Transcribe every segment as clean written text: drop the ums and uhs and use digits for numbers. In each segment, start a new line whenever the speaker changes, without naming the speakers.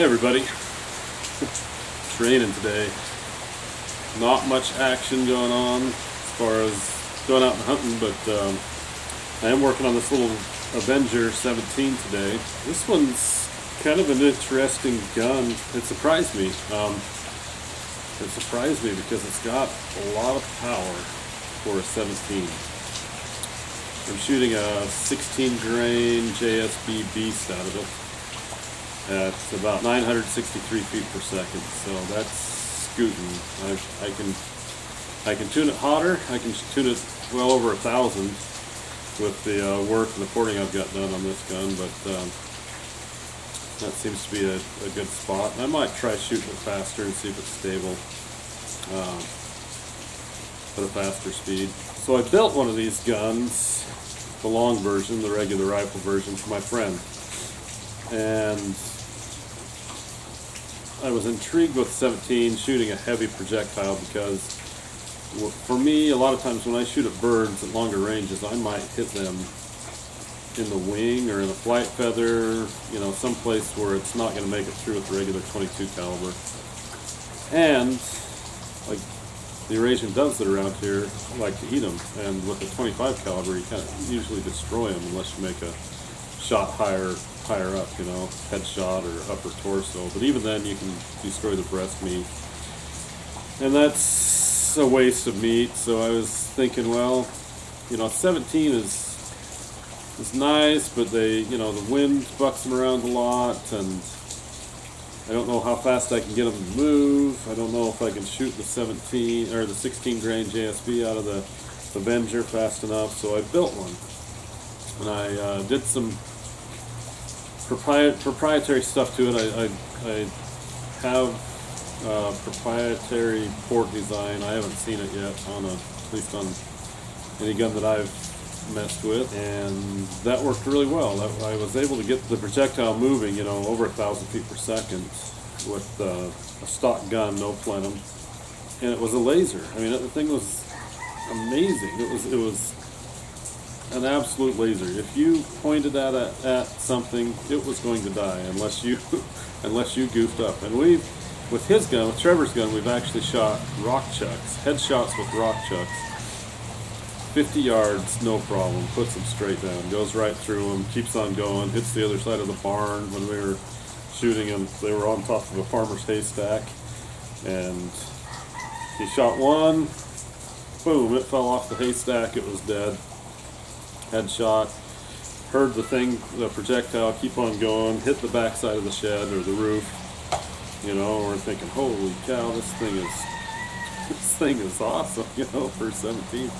Hey everybody, it's raining today. Not much action going on as far as going out and hunting, but I am working on this little Avenger 17 today. This one's kind of an interesting gun. It surprised me. Because it's got a lot of power for a 17. I'm shooting a 16 grain JSB Beast out of it. It's about 963 feet per second, so that's scooting. I can tune it hotter. I can tune it well over 1,000 with the work and the porting I've got done on this gun, but that seems to be a good spot. I might try shooting it faster and see if it's stable at a faster speed. So I built one of these guns, the long version, the regular rifle version, for my friend. And I was intrigued with 17 shooting a heavy projectile because for me, a lot of times when I shoot at birds at longer ranges, I might hit them in the wing or in a flight feather, you know, someplace where it's not going to make it through with the regular 22 caliber. And like the Eurasian doves that are around here like to eat them, and with a 25 caliber you can't usually destroy them unless you make a shot higher up, you know, headshot or upper torso. But even then you can destroy the breast meat, and that's a waste of meat. So I was thinking, well, you know, 17 is nice, but they, you know, the wind bucks them around a lot, and I don't know how fast I can get them to move. I don't know if I can shoot the 17 or the 16 grain JSB out of the Avenger fast enough. So I built one, and I did some proprietary stuff to it. I have proprietary port design. I haven't seen it yet at least on any gun that I've messed with, and that worked really well. I was able to get the projectile moving, you know, over 1,000 feet per second with a stock gun, no plenum, and it was a laser. I mean, the thing was amazing. It was an absolute laser. If you pointed at something, it was going to die unless you goofed up. And with his gun, with Trevor's gun, we've actually shot rock chucks, headshots with rock chucks. 50 yards, no problem, puts them straight down, goes right through them, keeps on going, hits the other side of the barn. When we were shooting them, they were on top of a farmer's haystack, and he shot one, boom, it fell off the haystack, it was dead. Headshot, heard the projectile keep on going, hit the backside of the shed or the roof, you know. We're thinking, holy cow, this thing is awesome, you know, for 17.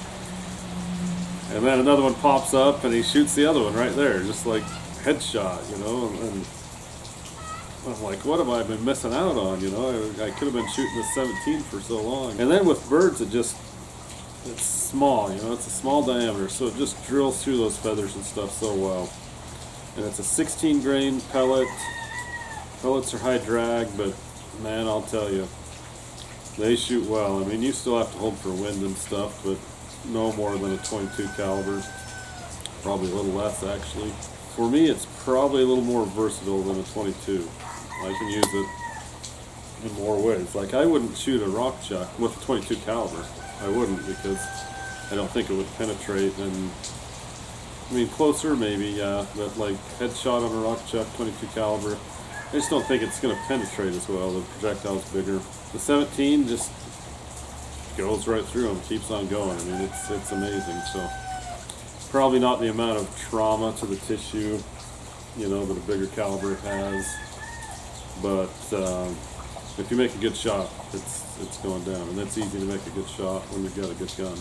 And then another one pops up and he shoots the other one right there, just like headshot, you know. And I'm like, what have I been missing out on, you know? I could have been shooting this 17 for so long. And then with birds, it's small, you know, it's a small diameter, so it just drills through those feathers and stuff so well. And it's a 16 grain pellet. Pellets are high drag, but man, I'll tell you, they shoot well. I mean, you still have to hold for wind and stuff, but no more than a 22 caliber, probably a little less actually. For me, it's probably a little more versatile than a 22. I can use it in more ways. Like, I wouldn't shoot a rock chuck with a 22 caliber. I wouldn't, because I don't think it would penetrate. And I mean, closer maybe, yeah, but like headshot on a rock chuck, 22 caliber, I just don't think it's going to penetrate as well. The projectile's bigger. The 17 just goes right through them, keeps on going. I mean, it's amazing. So probably not the amount of trauma to the tissue, you know, that a bigger caliber has, but if you make a good shot, it's going down, and it's easy to make a good shot when you've got a good gun,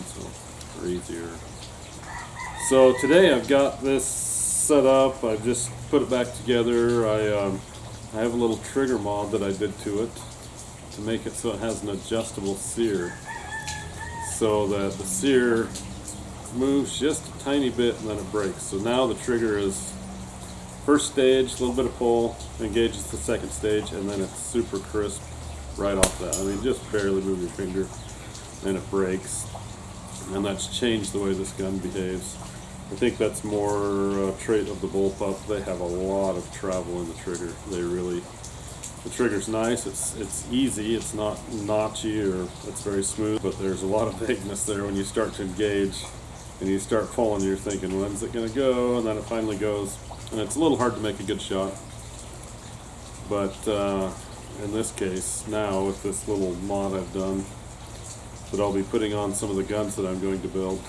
or easier. So today I've got this set up. I've just put it back together. I have a little trigger mod that I did to it to make it so it has an adjustable sear, so that the sear moves just a tiny bit and then it breaks. So now the trigger is first stage, a little bit of pull, engages the second stage, and then it's super crisp right off that. I mean, just barely move your finger and it breaks. And that's changed the way this gun behaves. I think that's more a trait of the bullpup. They have a lot of travel in the trigger. They really The trigger's nice, it's easy, it's not notchy or it's very smooth, but there's a lot of vagueness there when you start to engage and you start pulling, you're thinking, when's it gonna go? And then it finally goes. And it's a little hard to make a good shot. But in this case, now with this little mod I've done, that I'll be putting on some of the guns that I'm going to build,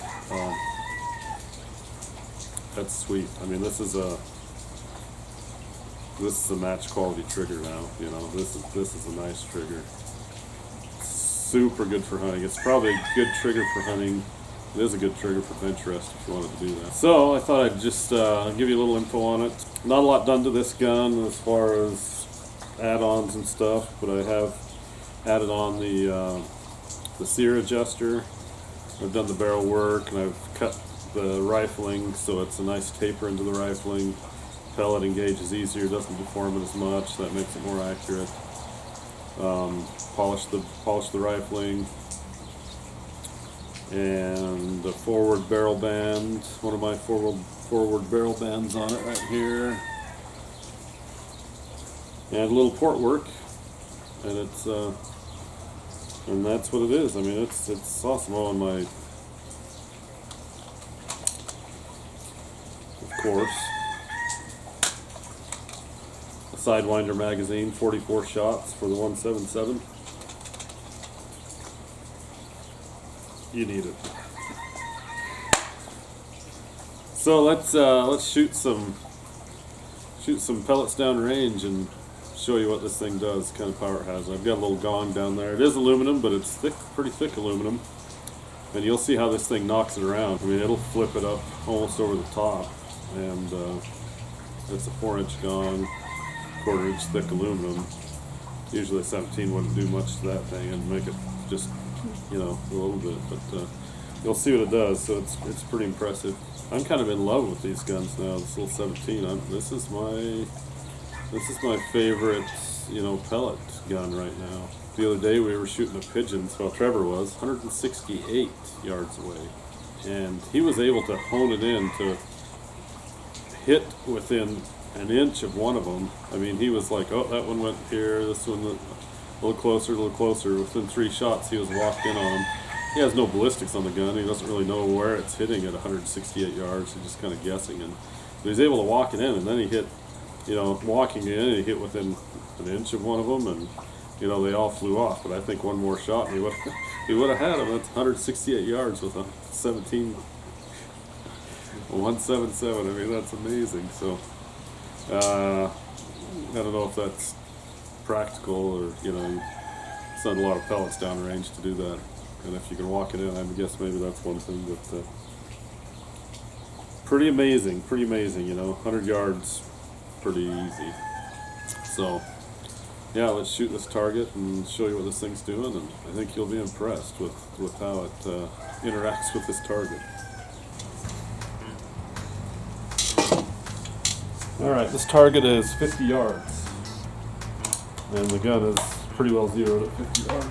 that's sweet. I mean, this is a match quality trigger now. You know, this is a nice trigger. Super good for hunting. It's probably a good trigger for hunting. It is a good trigger for bench rest if you wanted to do that. So I thought I'd just give you a little info on it. Not a lot done to this gun as far as add-ons and stuff, but I have added on the sear adjuster. I've done the barrel work, and I've cut the rifling so it's a nice taper into the rifling. Pellet engages easier, doesn't deform it as much, that makes it more accurate. Polish the rifling, and the forward barrel band, one of my forward barrel bands on it right here, and a little port work, and it's and that's what it is. I mean, it's awesome. Oh, and my, of course, a Sidewinder magazine, 44 shots for the 177. You need it. So let's shoot some pellets down range and show you what this thing does, kind of power it has. I've got a little gong down there. It is aluminum, but it's thick, pretty thick aluminum, and you'll see how this thing knocks it around. I mean, it'll flip it up almost over the top, and it's a 4-inch gong, 1/4-inch thick aluminum. Usually a 17 wouldn't do much to that thing and make it just, you know, a little bit, but you'll see what it does. So it's pretty impressive. I'm kind of in love with these guns now. This little 17. This is my favorite, you know, pellet gun right now. The other day we were shooting a pigeon, well, Trevor was 168 yards away, and he was able to hone it in to hit within an inch of one of them. I mean, he was like, oh, that one went here, this one went a little closer. Within 3 shots, he was locked in on them. He has no ballistics on the gun. He doesn't really know where it's hitting at 168 yards. He's just kind of guessing. And he was able to walk it in, and then he hit, you know, walking in, and he hit within an inch of one of them, and, you know, they all flew off. But I think one more shot, and he would have had him. That's 168 yards with a 177. I mean, that's amazing. So, I don't know if that's practical, or, you know, send a lot of pellets down range to do that. And if you can walk it in, I guess maybe that's one thing. But pretty amazing, you know, 100 yards, pretty easy. So yeah, let's shoot this target and show you what this thing's doing, and I think you'll be impressed with how it interacts with this target. Alright, this target is 50 yards, and the gun is pretty well zeroed at 50 yards.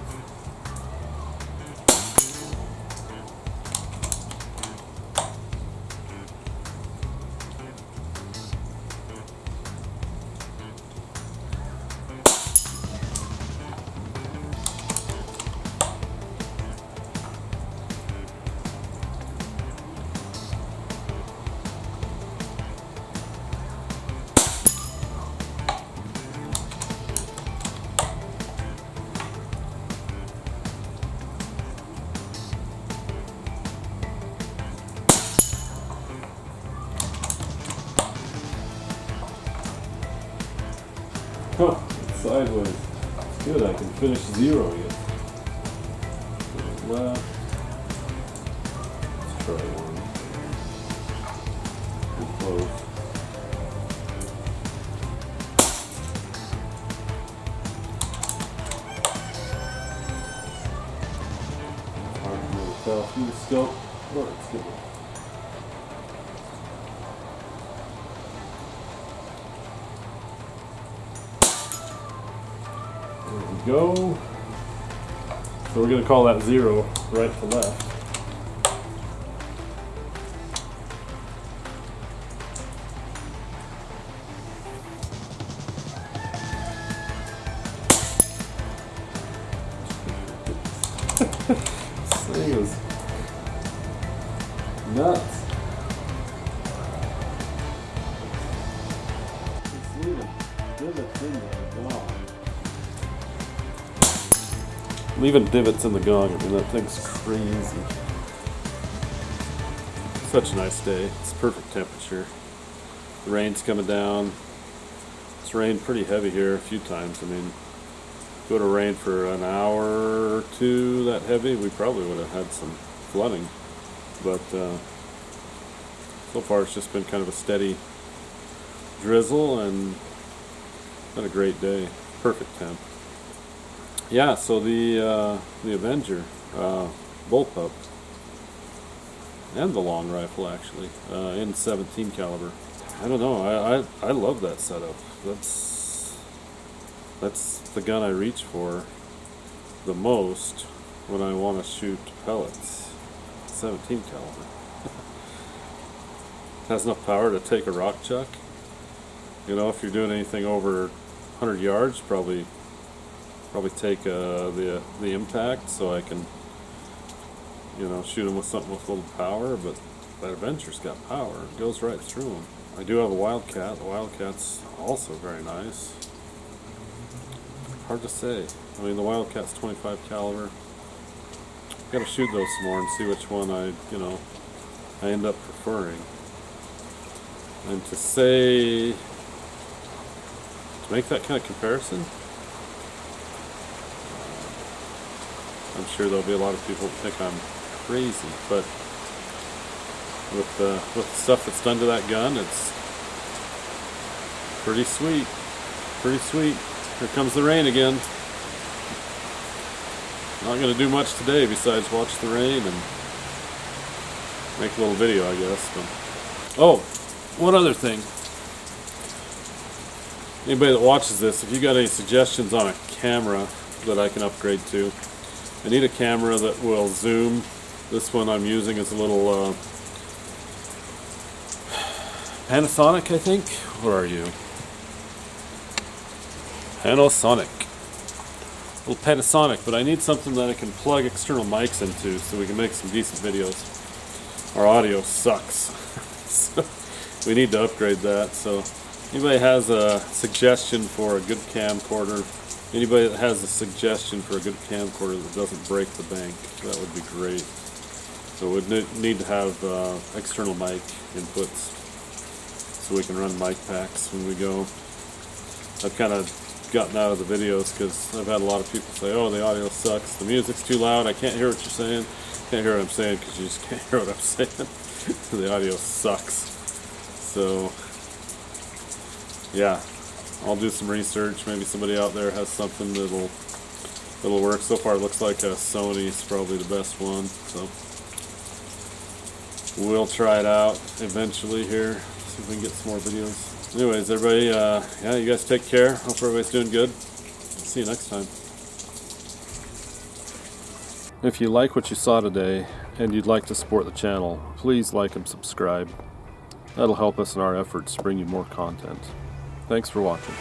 Huh, it's sideways. It's good, I can finish zero yet. Left. Let's try one. Too close. It's hard to really tell through the scope, but it's good. Go. So we're going to call that 0 right to left. Leaving divots in the gong, I mean, that thing's crazy. Such a nice day. It's perfect temperature. The rain's coming down. It's rained pretty heavy here a few times. I mean, go to rain for an hour or two that heavy, we probably would have had some flooding. But so far it's just been kind of a steady drizzle and been a great day. Perfect temp. Yeah, so the Avenger bullpup and the long rifle actually in 17 caliber. I don't know. I love that setup. That's the gun I reach for the most when I want to shoot pellets. 17 caliber. Has enough power to take a rock chuck. You know, if you're doing anything over 100 yards, probably take the impact, so I can, you know, shoot them with something with a little power. But that Avenger's got power; it goes right through them. I do have a Wildcat. The Wildcat's also very nice. Hard to say. I mean, the Wildcat's 25 caliber. Got to shoot those some more and see which one I end up preferring. And to make that kind of comparison, I'm sure there'll be a lot of people that think I'm crazy, but with the stuff that's done to that gun, it's pretty sweet. Pretty sweet. Here comes the rain again. Not going to do much today besides watch the rain and make a little video, I guess. But, oh, one other thing. Anybody that watches this, if you got any suggestions on a camera that I can upgrade to, I need a camera that will zoom. This one I'm using is a little Panasonic, I think. Where are you? Panasonic. Little Panasonic, but I need something that I can plug external mics into so we can make some decent videos. Our audio sucks. So we need to upgrade that. So anybody has a suggestion for a good camcorder, anybody that has a suggestion for a good camcorder that doesn't break the bank, that would be great. So we'd need to have external mic inputs so we can run mic packs when we go. I've kind of gotten out of the videos because I've had a lot of people say, oh, the audio sucks, the music's too loud, I can't hear what you're saying. Can't hear what I'm saying because you just can't hear what I'm saying. The audio sucks. So yeah, I'll do some research. Maybe somebody out there has something that'll work. So far it looks like a Sony's probably the best one, so we'll try it out eventually here, see if we can get some more videos. Anyways, everybody, yeah, you guys take care. Hope everybody's doing good. See you next time. If you like what you saw today and you'd like to support the channel, please like and subscribe. That'll help us in our efforts to bring you more content. Thanks for watching.